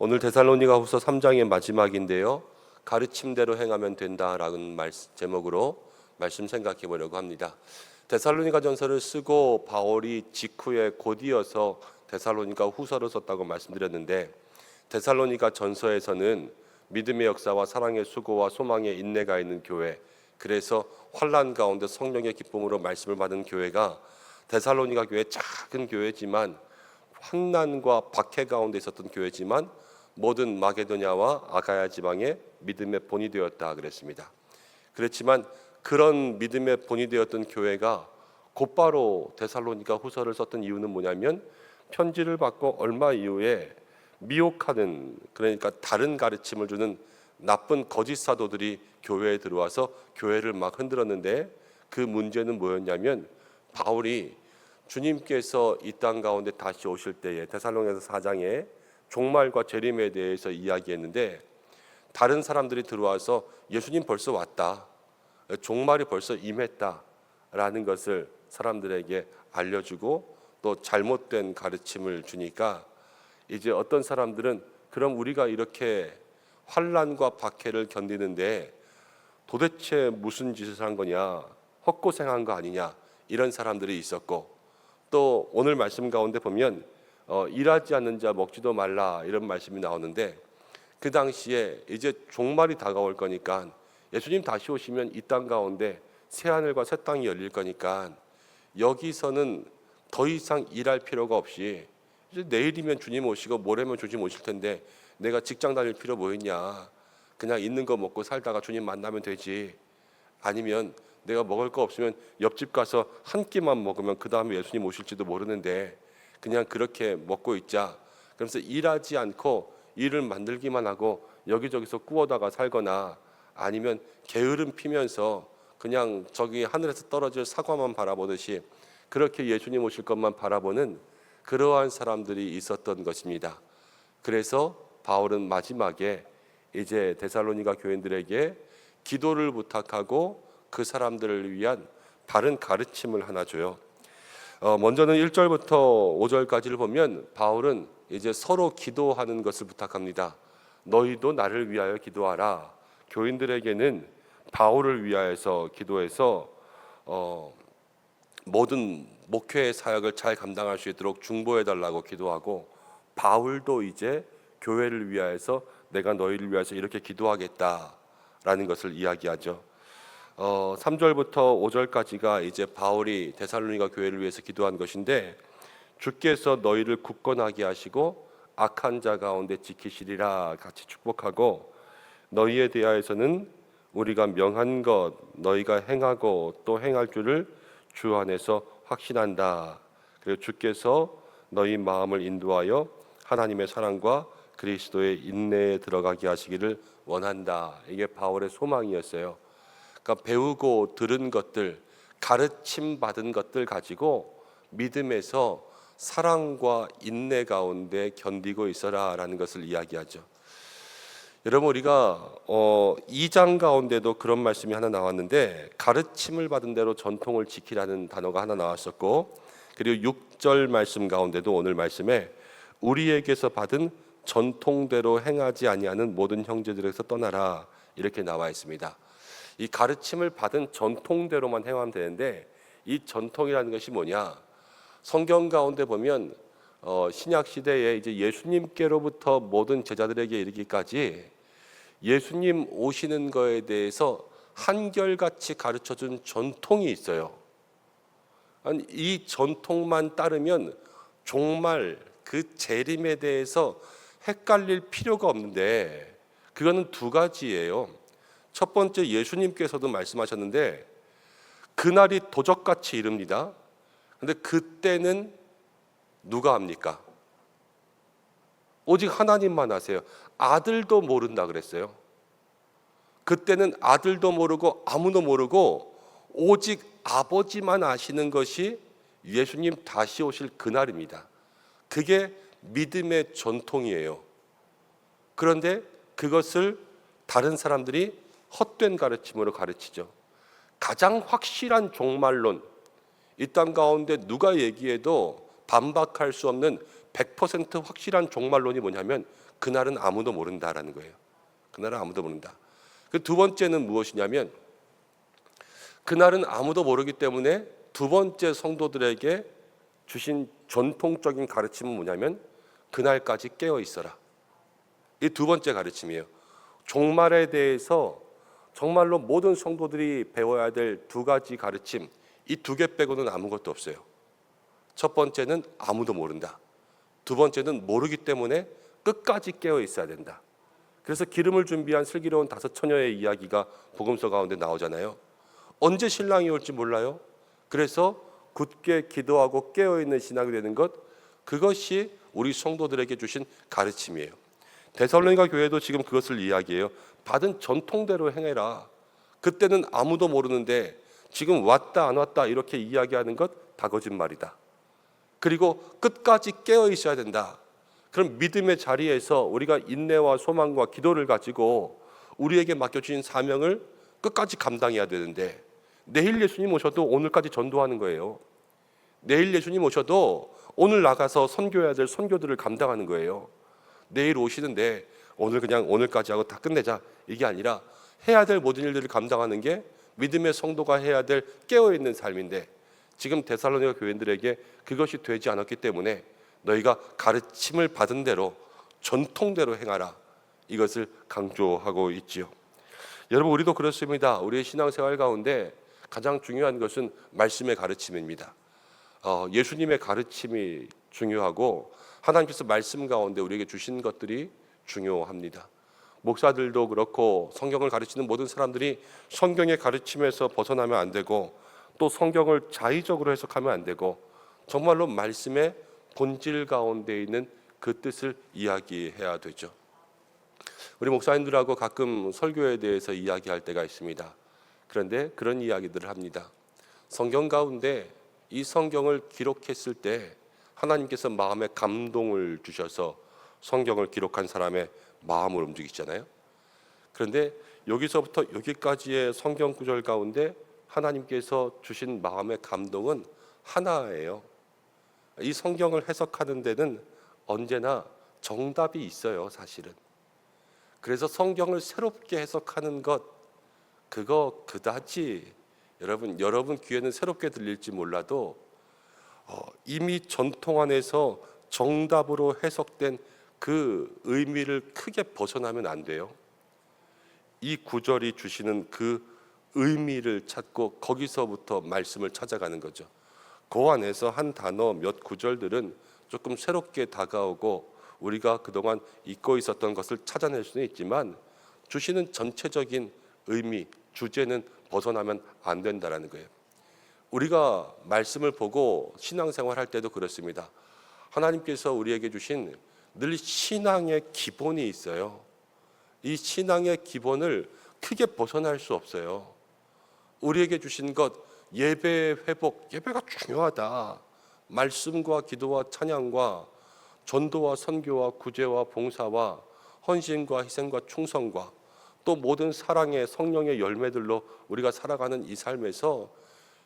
오늘 데살로니가후서 3장의 마지막인데요. 가르침대로 행하면 된다라는 제목으로 말씀 생각해 보려고 합니다. 데살로니가 전서를 쓰고 바울이 직후에 곧 이어서 데살로니가 후서를 썼다고 말씀드렸는데, 데살로니가 전서에서는 믿음의 역사와 사랑의 수고와 소망의 인내가 있는 교회, 그래서 환난 가운데 성령의 기쁨으로 말씀을 받은 교회가 데살로니가 교회, 작은 교회지만 환난과 박해 가운데 있었던 교회지만 모든 마게도냐와 아가야 지방의 믿음의 본이 되었다 그랬습니다. 그렇지만 그런 믿음의 본이 되었던 교회가 곧바로 데살로니가 후서를 썼던 이유는 뭐냐면, 편지를 받고 얼마 이후에 미혹하는, 그러니까 다른 가르침을 주는 나쁜 거짓 사도들이 교회에 들어와서 교회를 막 흔들었는데, 그 문제는 뭐였냐면, 바울이 주님께서 이 땅 가운데 다시 오실 때에 데살로니가서 4장에 종말과 재림에 대해서 이야기했는데, 다른 사람들이 들어와서 예수님 벌써 왔다, 종말이 벌써 임했다라는 것을 사람들에게 알려주고 또 잘못된 가르침을 주니까, 이제 어떤 사람들은 그럼 우리가 이렇게 환난과 박해를 견디는데 도대체 무슨 짓을 한 거냐, 헛고생한 거 아니냐, 이런 사람들이 있었고, 또 오늘 말씀 가운데 보면 일하지 않는 자 먹지도 말라, 이런 말씀이 나오는데, 그 당시에 이제 종말이 다가올 거니까, 예수님 다시 오시면 이 땅 가운데 새 하늘과 새 땅이 열릴 거니까 여기서는 더 이상 일할 필요가 없이, 이제 내일이면 주님 오시고 모레면 주님 오실 텐데 내가 직장 다닐 필요 뭐 있냐, 그냥 있는 거 먹고 살다가 주님 만나면 되지, 아니면 내가 먹을 거 없으면 옆집 가서 한 끼만 먹으면 그 다음에 예수님 오실지도 모르는데 그냥 그렇게 먹고 있자. 그러면서 일하지 않고 일을 만들기만 하고 여기저기서 구워다가 살거나, 아니면 게으름 피면서 그냥 저기 하늘에서 떨어질 사과만 바라보듯이 그렇게 예수님 오실 것만 바라보는 그러한 사람들이 있었던 것입니다. 그래서 바울은 마지막에 이제 데살로니가 교인들에게 기도를 부탁하고 그 사람들을 위한 바른 가르침을 하나 줘요. 먼저는 1절부터 5절까지를 보면 바울은 이제 서로 기도하는 것을 부탁합니다. 너희도 나를 위하여 기도하라. 교인들에게는 바울을 위하여서 기도해서 모든 목회의 사역을 잘 감당할 수 있도록 중보해달라고 기도하고, 바울도 이제 교회를 위하여서 내가 너희를 위해서 이렇게 기도하겠다라는 것을 이야기하죠. 3절부터 5절까지가 이제 바울이 데살로니가 교회를 위해서 기도한 것인데, 주께서 너희를 굳건하게 하시고 악한 자 가운데 지키시리라 같이 축복하고, 너희에 대하여서는 우리가 명한 것 너희가 행하고 또 행할 줄을 주 안에서 확신한다. 그리고 주께서 너희 마음을 인도하여 하나님의 사랑과 그리스도의 인내에 들어가게 하시기를 원한다. 이게 바울의 소망이었어요. 그러니까 배우고 들은 것들, 가르침 받은 것들 가지고 믿음에서 사랑과 인내 가운데 견디고 있어라 라는 것을 이야기하죠. 여러분, 우리가 2장 가운데도 그런 말씀이 하나 나왔는데, 가르침을 받은 대로 전통을 지키라는 단어가 하나 나왔었고, 그리고 6절 말씀 가운데도 오늘 말씀에 우리에게서 받은 전통대로 행하지 아니하는 모든 형제들에게서 떠나라, 이렇게 나와 있습니다. 이 가르침을 받은 전통대로만 행하면 되는데, 이 전통이라는 것이 뭐냐? 성경 가운데 보면 신약 시대에 이제 예수님께로부터 모든 제자들에게 이르기까지 예수님 오시는 거에 대해서 한결같이 가르쳐준 전통이 있어요. 이 전통만 따르면 종말, 그 재림에 대해서 헷갈릴 필요가 없는데, 그거는 두 가지예요. 첫 번째, 예수님께서도 말씀하셨는데 그날이 도적같이 이릅니다. 근데 그때는 누가 합니까? 오직 하나님만 아세요. 아들도 모른다 그랬어요. 그때는 아들도 모르고 아무도 모르고 오직 아버지만 아시는 것이 예수님 다시 오실 그날입니다. 그게 믿음의 전통이에요. 그런데 그것을 다른 사람들이 헛된 가르침으로 가르치죠. 가장 확실한 종말론, 이 땅 가운데 누가 얘기해도 반박할 수 없는 100% 확실한 종말론이 뭐냐면 그날은 아무도 모른다라는 거예요. 그날은 아무도 모른다. 그 두 번째는 무엇이냐면 그날은 아무도 모르기 때문에 두 번째 성도들에게 주신 전통적인 가르침은 뭐냐면 그날까지 깨어 있어라. 이 두 번째 가르침이에요. 종말에 대해서 정말로 모든 성도들이 배워야 될 두 가지 가르침, 이 두 개 빼고는 아무것도 없어요. 첫 번째는 아무도 모른다. 두 번째는 모르기 때문에 끝까지 깨어 있어야 된다. 그래서 기름을 준비한 슬기로운 다섯 처녀의 이야기가 복음서 가운데 나오잖아요. 언제 신랑이 올지 몰라요. 그래서 굳게 기도하고 깨어있는 신학이 되는 것, 그것이 우리 성도들에게 주신 가르침이에요. 데살로니가 교회도 지금 그것을 이야기해요. 받은 전통대로 행해라. 그때는 아무도 모르는데 지금 왔다 안 왔다 이렇게 이야기하는 것 다 거짓말이다. 그리고 끝까지 깨어 있어야 된다. 그럼 믿음의 자리에서 우리가 인내와 소망과 기도를 가지고 우리에게 맡겨주신 사명을 끝까지 감당해야 되는데, 내일 예수님 오셔도 오늘까지 전도하는 거예요. 내일 예수님 오셔도 오늘 나가서 선교해야 될 선교들을 감당하는 거예요. 내일 오시는데 오늘 그냥 오늘까지 하고 다 끝내자, 이게 아니라 해야 될 모든 일들을 감당하는 게 믿음의 성도가 해야 될 깨어있는 삶인데, 지금 데살로니가 교인들에게 그것이 되지 않았기 때문에 너희가 가르침을 받은 대로 전통대로 행하라, 이것을 강조하고 있지요. 여러분, 우리도 그렇습니다. 우리의 신앙생활 가운데 가장 중요한 것은 말씀의 가르침입니다. 예수님의 가르침이 중요하고 하나님께서 말씀 가운데 우리에게 주신 것들이 중요합니다. 목사들도 그렇고 성경을 가르치는 모든 사람들이 성경의 가르침에서 벗어나면 안 되고, 또 성경을 자의적으로 해석하면 안 되고, 정말로 말씀의 본질 가운데 있는 그 뜻을 이야기해야 되죠. 우리 목사님들하고 가끔 설교에 대해서 이야기할 때가 있습니다. 그런데 그런 이야기들을 합니다. 성경 가운데 이 성경을 기록했을 때 하나님께서 마음에 감동을 주셔서 성경을 기록한 사람의 마음을 움직이잖아요. 그런데 여기서부터 여기까지의 성경 구절 가운데 하나님께서 주신 마음의 감동은 하나예요. 이 성경을 해석하는 데는 언제나 정답이 있어요, 사실은. 그래서 성경을 새롭게 해석하는 것, 그거 그다지 여러분 귀에는 새롭게 들릴지 몰라도 이미 전통 안에서 정답으로 해석된 그 의미를 크게 벗어나면 안 돼요. 이 구절이 주시는 그 의미를 찾고 거기서부터 말씀을 찾아가는 거죠. 그 안에서 한 단어 몇 구절들은 조금 새롭게 다가오고 우리가 그동안 잊고 있었던 것을 찾아낼 수는 있지만 주시는 전체적인 의미, 주제는 벗어나면 안 된다는 거예요. 우리가 말씀을 보고 신앙생활 할 때도 그렇습니다. 하나님께서 우리에게 주신 늘 신앙의 기본이 있어요. 이 신앙의 기본을 크게 벗어날 수 없어요. 우리에게 주신 것, 예배의 회복, 예배가 중요하다. 말씀과 기도와 찬양과 전도와 선교와 구제와 봉사와 헌신과 희생과 충성과 또 모든 사랑의 성령의 열매들로 우리가 살아가는 이 삶에서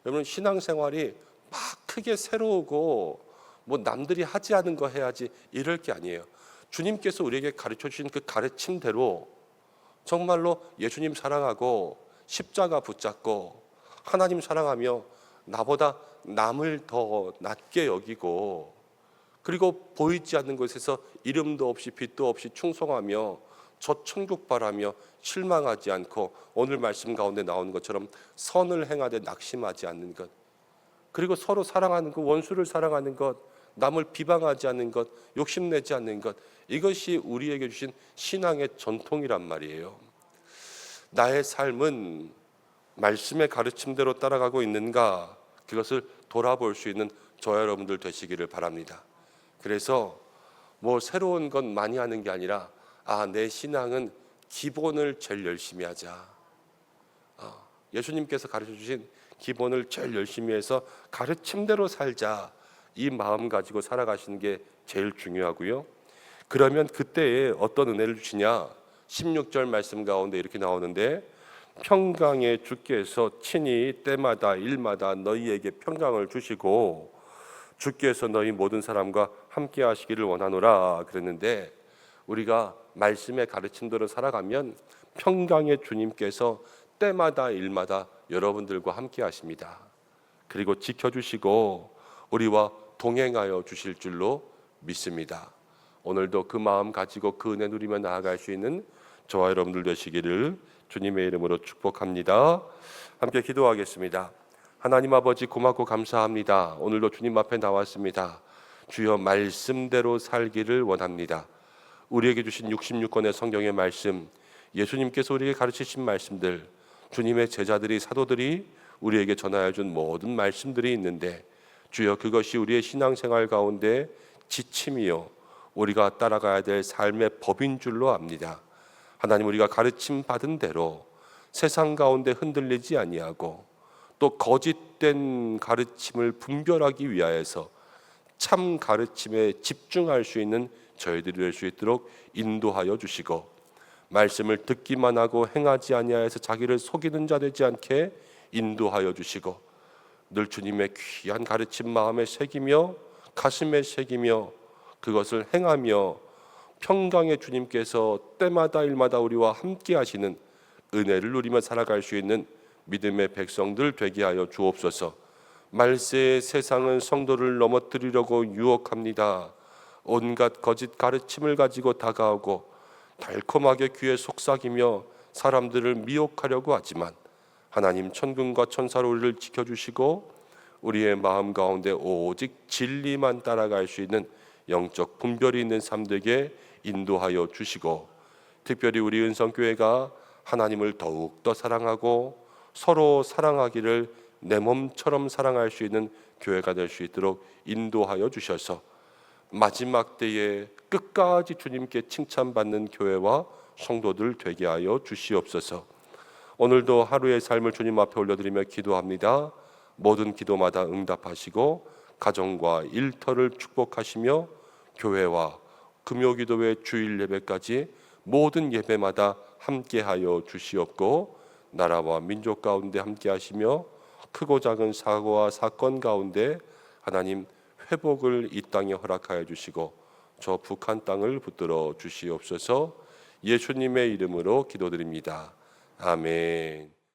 여러분, 신앙생활이 막 크게 새로우고 뭐 남들이 하지 않은 거 해야지 이럴 게 아니에요. 주님께서 우리에게 가르쳐 주신 그 가르침대로 정말로 예수님 사랑하고 십자가 붙잡고 하나님 사랑하며 나보다 남을 더 낮게 여기고, 그리고 보이지 않는 곳에서 이름도 없이 빛도 없이 충성하며 저 천국 바라며 실망하지 않고 오늘 말씀 가운데 나오는 것처럼 선을 행하되 낙심하지 않는 것, 그리고 서로 사랑하는 것, 원수를 사랑하는 것, 남을 비방하지 않는 것, 욕심내지 않는 것, 이것이 우리에게 주신 신앙의 전통이란 말이에요. 나의 삶은 말씀의 가르침대로 따라가고 있는가, 그것을 돌아볼 수 있는 저와 여러분들 되시기를 바랍니다. 그래서 뭐 새로운 것 많이 하는 게 아니라 내 신앙은 기본을 제일 열심히 하자. 예수님께서 가르쳐 주신 기본을 제일 열심히 해서 가르침대로 살자. 이 마음 가지고 살아가시는 게 제일 중요하고요. 그러면 그때에 어떤 은혜를 주시냐? 16절 말씀 가운데 이렇게 나오는데, 평강의 주께서 친히 때마다 일마다 너희에게 평강을 주시고 주께서 너희 모든 사람과 함께 하시기를 원하노라 그랬는데, 우리가 말씀의 가르침대로 살아가면 평강의 주님께서 때마다 일마다 여러분들과 함께 하십니다. 그리고 지켜주시고 우리와 동행하여 주실 줄로 믿습니다. 오늘도 그 마음 가지고 그 은혜 누리며 나아갈 수 있는 저와 여러분들 되시기를 주님의 이름으로 축복합니다. 함께 기도하겠습니다. 하나님 아버지, 고맙고 감사합니다. 오늘도 주님 앞에 나왔습니다. 주여, 말씀대로 살기를 원합니다. 우리에게 주신 66권의 성경의 말씀, 예수님께서 우리에게 가르치신 말씀들, 주님의 제자들이, 사도들이 우리에게 전하여 준 모든 말씀들이 있는데, 주여, 그것이 우리의 신앙생활 가운데 지침이요 우리가 따라가야 될 삶의 법인 줄로 압니다. 하나님, 우리가 가르침 받은 대로 세상 가운데 흔들리지 아니하고 또 거짓된 가르침을 분별하기 위하여서 참 가르침에 집중할 수 있는 저희들이 될 수 있도록 인도하여 주시고, 말씀을 듣기만 하고 행하지 아니하여서 자기를 속이는 자 되지 않게 인도하여 주시고, 늘 주님의 귀한 가르침 마음에 새기며 가슴에 새기며 그것을 행하며 평강의 주님께서 때마다 일마다 우리와 함께 하시는 은혜를 누리며 살아갈 수 있는 믿음의 백성들 되게 하여 주옵소서. 말세의 세상은 성도를 넘어뜨리려고 유혹합니다. 온갖 거짓 가르침을 가지고 다가오고 달콤하게 귀에 속삭이며 사람들을 미혹하려고 하지만, 하나님, 천군과 천사로 우리를 지켜주시고 우리의 마음 가운데 오직 진리만 따라갈 수 있는 영적 분별이 있는 삶 되게 인도하여 주시고, 특별히 우리 은성교회가 하나님을 더욱더 사랑하고 서로 사랑하기를 내 몸처럼 사랑할 수 있는 교회가 될 수 있도록 인도하여 주셔서 마지막 때에 끝까지 주님께 칭찬받는 교회와 성도들 되게 하여 주시옵소서. 오늘도 하루의 삶을 주님 앞에 올려드리며 기도합니다. 모든 기도마다 응답하시고 가정과 일터를 축복하시며 교회와 금요기도회 주일 예배까지 모든 예배마다 함께하여 주시옵고, 나라와 민족 가운데 함께하시며 크고 작은 사고와 사건 가운데 하나님 회복을 이 땅에 허락하여 주시고 저 북한 땅을 붙들어 주시옵소서. 예수님의 이름으로 기도드립니다. 아멘.